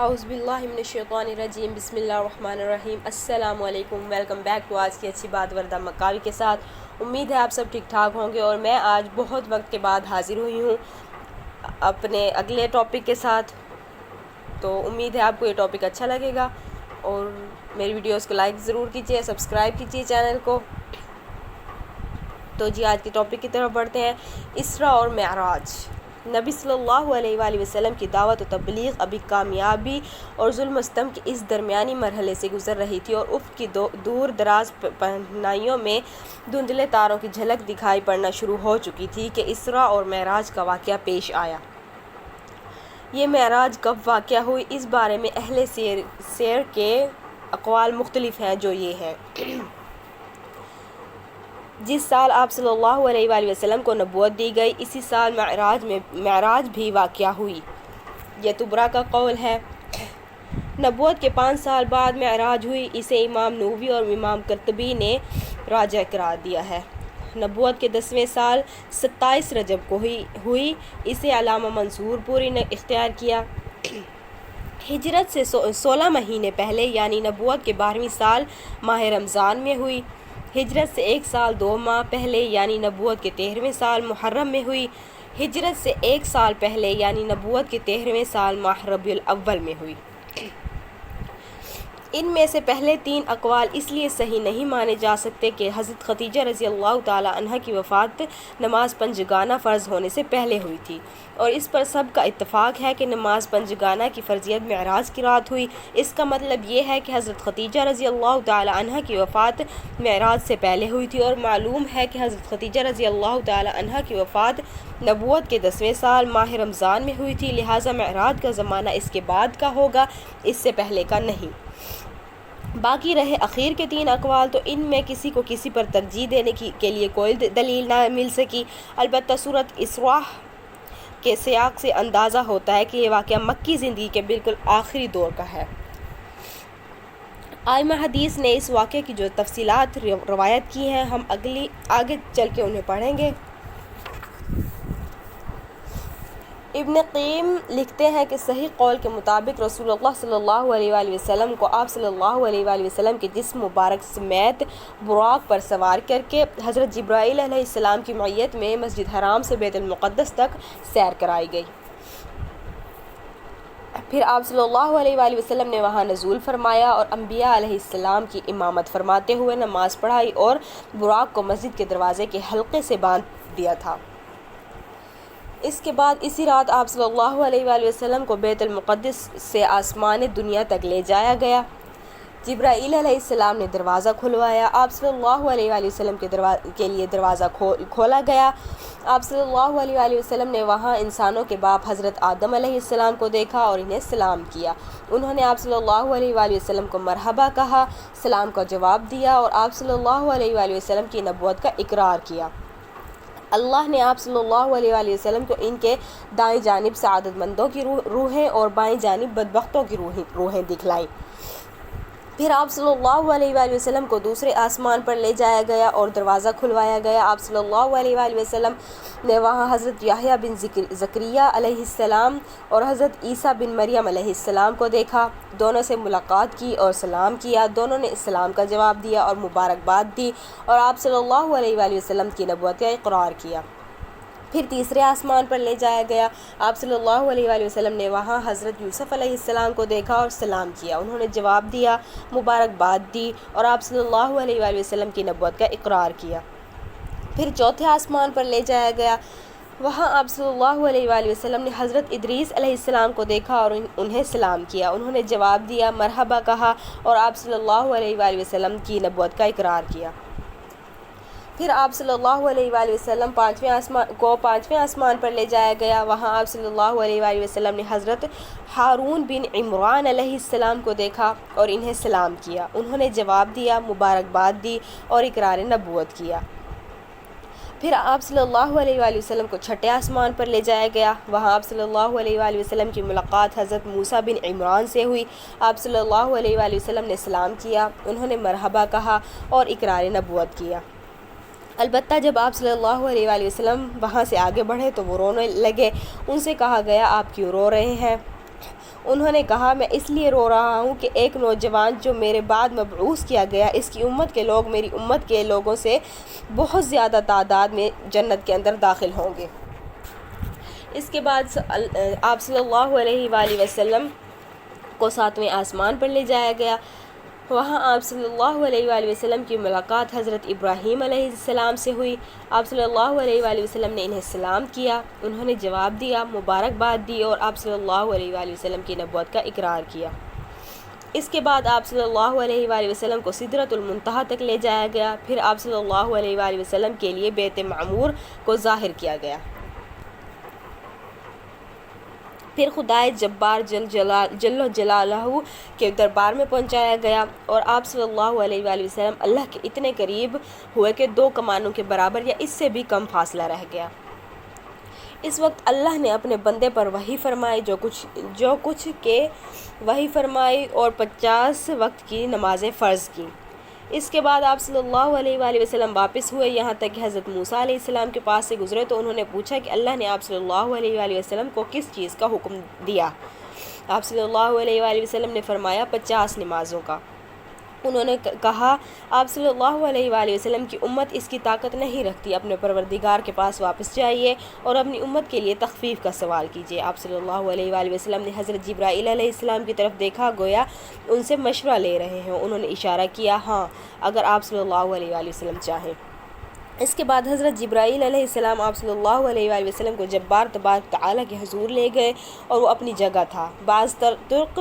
اعوذ باللہ من الشیطان الرجیم بسم اللہ الرحمن الرحیم السلام علیکم۔ ویلکم بیک ٹو آج کی اچھی بات وردہ مکاوی کے ساتھ۔ امید ہے آپ سب ٹھیک ٹھاک ہوں گے اور میں آج بہت وقت کے بعد حاضر ہوئی ہوں اپنے اگلے ٹاپک کے ساتھ۔ تو امید ہے آپ کو یہ ٹاپک اچھا لگے گا اور میری ویڈیوز کو لائک ضرور کیجیے، سبسکرائب کیجیے چینل کو۔ تو جی آج کے ٹاپک کی طرف بڑھتے ہیں۔ اسراء اور معراج۔ نبی صلی اللہ علیہ وآلہ وسلم کی دعوت و تبلیغ ابھی کامیابی اور ظلم و ستم کے اس درمیانی مرحلے سے گزر رہی تھی اور افق کی دور دراز پہنائیوں میں دھندلے تاروں کی جھلک دکھائی پڑنا شروع ہو چکی تھی کہ اسراء اور معراج کا واقعہ پیش آیا۔ یہ معراج کب واقع ہوئی، اس بارے میں اہل سیر کے اقوال مختلف ہیں، جو یہ ہیں: جس سال آپ صلی اللہ علیہ وآلہ وسلم کو نبوت دی گئی، اسی سال معراج بھی واقع ہوئی۔ یہ طبرہ کا قول ہے۔ نبوت کے 5 سال بعد معراج ہوئی۔ اسے امام نووی اور امام قرطبی نے راجح قرار دیا ہے۔ نبوت کے 10ویں سال 27 رجب کو ہوئی۔ اسے علامہ منصور پوری نے اختیار کیا۔ ہجرت سے 16 مہینے پہلے یعنی نبوت کے 12ویں سال ماہ رمضان میں ہوئی۔ ہجرت سے 1 سال 2 ماہ پہلے یعنی نبوت کے 13ویں سال محرم میں ہوئی۔ ہجرت سے 1 سال پہلے یعنی نبوت کے 13ویں سال ماہ ربیع الاول میں ہوئی۔ ان میں سے پہلے 3 اقوال اس لیے صحیح نہیں مانے جا سکتے کہ حضرت خدیجہ رضی اللہ تعالی عنہ کی وفات نماز پنجگانہ فرض ہونے سے پہلے ہوئی تھی، اور اس پر سب کا اتفاق ہے کہ نماز پنجگانہ کی فرضیت معراج کی رات ہوئی۔ اس کا مطلب یہ ہے کہ حضرت خدیجہ رضی اللہ تعالی عنہ کی وفات معراج سے پہلے ہوئی تھی، اور معلوم ہے کہ حضرت خدیجہ رضی اللہ تعالی عنہ کی وفات نبوت کے 10ویں سال ماہ رمضان میں ہوئی تھی، لہٰذا معراج کا زمانہ اس کے بعد کا ہوگا، اس سے پہلے کا نہیں۔ باقی رہے اخیر کے 3 اقوال، تو ان میں کسی کو کسی پر ترجیح دینے کے لیے کوئی دلیل نہ مل سکی۔ البتہ سورۃ اسراء کے سیاق سے اندازہ ہوتا ہے کہ یہ واقعہ مکی زندگی کے بالکل آخری دور کا ہے۔ ائمہ حدیث نے اس واقعے کی جو تفصیلات روایت کی ہیں، ہم آگے چل کے انہیں پڑھیں گے۔ ابن قیم لکھتے ہیں کہ صحیح قول کے مطابق رسول اللہ صلی اللہ علیہ وآلہ وسلم کو آپ صلی اللہ علیہ وآلہ وسلم کے جسم مبارک سمیت براق پر سوار کر کے حضرت جبرائیل علیہ السلام کی معیت میں مسجد حرام سے بیت المقدس تک سیر کرائی گئی۔ پھر آپ صلی اللہ علیہ وآلہ وسلم نے وہاں نزول فرمایا اور انبیاء علیہ السلام کی امامت فرماتے ہوئے نماز پڑھائی اور براق کو مسجد کے دروازے کے حلقے سے باندھ دیا تھا۔ اس کے بعد اسی رات آپ صلی اللہ علیہ وآلہ وسلم کو بیت المقدس سے آسمان دنیا تک لے جایا گیا۔ جبرائیل علیہ السلام نے دروازہ کھلوایا، آپ صلی اللہ علیہ وآلہ وسلم کے لیے دروازہ کھولا گیا۔ آپ صلی اللہ علیہ وآلہ وسلم نے وہاں انسانوں کے باپ حضرت آدم علیہ السلام کو دیکھا اور انہیں سلام کیا۔ انہوں نے آپ صلی اللہ علیہ وآلہ وسلم کو مرحبا کہا، سلام کا جواب دیا اور آپ صلی اللہ علیہ وآلہ وسلم کی نبوت کا اقرار کیا۔ اللہ نے آپ صلی اللہ علیہ وآلہ وسلم کو ان کے دائیں جانب سعادت مندوں کی روحیں اور بائیں جانب بدبختوں کی روحیں دکھلائیں۔ پھر آپ صلی اللہ علیہ وآلہ وسلم کو دوسرے آسمان پر لے جایا گیا اور دروازہ کھلوایا گیا۔ آپ صلی اللہ علیہ وآلہ وسلم نے وہاں حضرت یحییٰ بن زکریا علیہ السلام اور حضرت عیسیٰ بن مریم علیہ السلام کو دیکھا، دونوں سے ملاقات کی اور سلام کیا۔ دونوں نے اسلام کا جواب دیا اور مبارکباد دی اور آپ صلی اللہ علیہ وآلہ وسلم کی نبوت کا اقرار کیا۔ پھر تیسرے آسمان پر لے جایا گیا۔ آپ صلی اللہ علیہ وآلہ وسلم نے وہاں حضرت یوسف علیہ السلام کو دیکھا اور سلام کیا، انہوں نے جواب دیا، مبارکباد دی اور آپ صلی اللہ علیہ وآلہ وسلم کی نبوت کا اقرار کیا۔ پھر چوتھے آسمان پر لے جایا گیا، وہاں آپ صلی اللہ علیہ وآلہ وسلم نے حضرت ادریس علیہ السلام کو دیکھا اور انہیں سلام کیا، انہوں نے جواب دیا، مرحبا کہا اور آپ صلی اللہ علیہ وآلہ وسلم کی نبوت کا اقرار کیا۔ پھر آپ صلی اللہ علیہ وآلہ وسلم پانچویں آسمان پر لے جایا گیا، وہاں آپ صلی اللہ علیہ وآلہ وسلم نے حضرت ہارون بن عمران علیہ السلام کو دیکھا اور انہیں سلام کیا، انہوں نے جواب دیا، مبارکباد دی اور اقرار نبوت کیا۔ پھر آپ صلی اللہ علیہ وآلہ وسلم کو چھٹے آسمان پر لے جایا گیا، وہاں آپ صلی اللہ علیہ وآلہ وسلم کی ملاقات حضرت موسیٰ بن عمران سے ہوئی۔ آپ صلی اللہ علیہ وآلہ وسلم نے سلام کیا، انہوں نے مرحبا کہا اور اقرار نبوت کیا۔ البتہ جب آپ صلی اللہ علیہ وآلہ وسلم وہاں سے آگے بڑھے تو وہ رونے لگے، ان سے کہا گیا، آپ کیوں رو رہے ہیں؟ انہوں نے کہا میں اس لیے رو رہا ہوں کہ ایک نوجوان جو میرے بعد مبعوث کیا گیا، اس کی امت کے لوگ میری امت کے لوگوں سے بہت زیادہ تعداد میں جنت کے اندر داخل ہوں گے۔ اس کے بعد آپ صلی اللہ علیہ وآلہ وسلم کو 7ویں آسمان پر لے جایا گیا۔ وہاں آپ صلی اللہ علیہ وآلہ وسلم کی ملاقات حضرت ابراہیم علیہ السلام سے ہوئی۔ آپ صلی اللہ علیہ وآلہ وسلم نے انہیں سلام کیا، انہوں نے جواب دیا، مبارکباد دی اور آپ صلی اللہ علیہ وآلہ وسلم کی نبوت کا اقرار کیا۔ اس کے بعد آپ صلی اللہ علیہ وآلہ وسلم کو سدرۃ المنتہا تک لے جایا گیا، پھر آپ صلی اللہ علیہ وآلہ وسلم کے لیے بیت معمور کو ظاہر کیا گیا، پھر خدائے جبار جل جلالہ کے دربار میں پہنچایا گیا اور آپ صلی اللہ علیہ وآلہ وسلم اللہ کے اتنے قریب ہوئے کہ 2 کمانوں کے برابر یا اس سے بھی کم فاصلہ رہ گیا۔ اس وقت اللہ نے اپنے بندے پر وحی فرمائی، جو کچھ کہ وحی فرمائی اور 50 وقت کی نمازیں فرض کی۔ اس کے بعد آپ صلی اللہ علیہ وآلہ وسلم واپس ہوئے، یہاں تک کہ حضرت موسیٰ علیہ السلام کے پاس سے گزرے تو انہوں نے پوچھا کہ اللہ نے آپ صلی اللہ علیہ وآلہ وسلم کو کس چیز کا حکم دیا؟ آپ صلی اللہ علیہ وآلہ وسلم نے فرمایا 50 نمازوں کا۔ انہوں نے کہا آپ صلی اللہ علیہ وآلہ وسلم کی امت اس کی طاقت نہیں رکھتی، اپنے پروردگار کے پاس واپس جائیے اور اپنی امت کے لیے تخفیف کا سوال کیجیے۔ آپ صلی اللہ علیہ وآلہ وسلم نے حضرت جبرائیل علیہ السلام کی طرف دیکھا، گویا ان سے مشورہ لے رہے ہیں۔ انہوں نے اشارہ کیا ہاں اگر آپ صلی اللہ علیہ وآلہ وسلم چاہیں۔ اس کے بعد حضرت جبرائیل علیہ السلام آپ صلی اللہ علیہ وآلہ وسلم کو جبار تبارک تعالیٰ کے حضور لے گئے اور وہ اپنی جگہ تھا۔ بعض طرق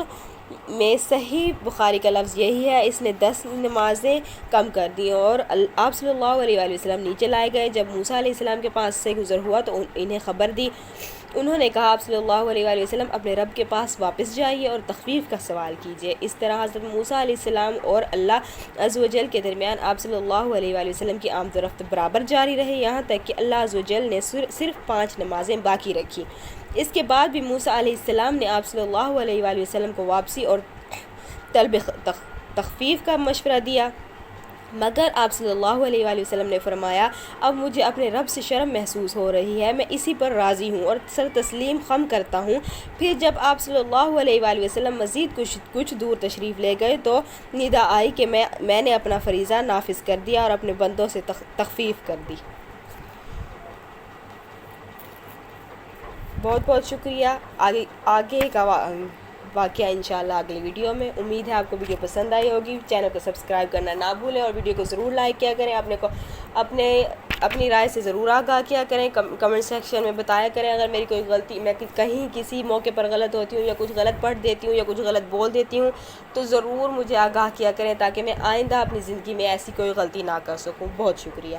میں صحیح بخاری کا لفظ یہی ہے، اس نے 10 نمازیں کم کر دیں اور آپ صلی اللہ علیہ وآلہ وسلم نیچے لائے گئے۔ جب موسیٰ علیہ السلام کے پاس سے گزر ہوا تو انہیں خبر دی، انہوں نے کہا آپ صلی اللہ علیہ وآلہ وسلم اپنے رب کے پاس واپس جائیے اور تخفیف کا سوال کیجیے۔ اس طرح حضرت موسیٰ علیہ السلام اور اللہ عز و جل کے درمیان آپ صلی اللہ علیہ وآلہ وسلم کی آمد و رفت برابر جاری رہی، یہاں تک کہ اللہ عز و جل نے صرف 5 نمازیں باقی رکھی۔ اس کے بعد بھی موسیٰ علیہ السلام نے آپ صلی اللہ علیہ وآلہ وسلم کو واپسی اور طلب تخفیف کا مشورہ دیا، مگر آپ صلی اللہ علیہ وآلہ وسلم نے فرمایا اب مجھے اپنے رب سے شرم محسوس ہو رہی ہے، میں اسی پر راضی ہوں اور سر تسلیم خم کرتا ہوں۔ پھر جب آپ صلی اللہ علیہ وآلہ وسلم مزید کچھ دور تشریف لے گئے تو ندا آئی کہ میں نے اپنا فریضہ نافذ کر دیا اور اپنے بندوں سے تخفیف کر دی۔ بہت بہت شکریہ۔ آگے کا واقعہ انشاءاللہ اگلی ویڈیو میں۔ امید ہے آپ کو ویڈیو پسند آئی ہوگی، چینل کو سبسکرائب کرنا نہ بھولیں اور ویڈیو کو ضرور لائک کیا کریں، اپنی رائے سے ضرور آگاہ کیا کریں، کمنٹ سیکشن میں بتایا کریں اگر میری کوئی غلطی، میں کہیں کسی موقع پر غلط ہوتی ہوں یا کچھ غلط پڑھ دیتی ہوں یا کچھ غلط بول دیتی ہوں تو ضرور مجھے آگاہ کیا کریں تاکہ میں آئندہ اپنی زندگی میں ایسی کوئی غلطی نہ کر سکوں۔ بہت شکریہ۔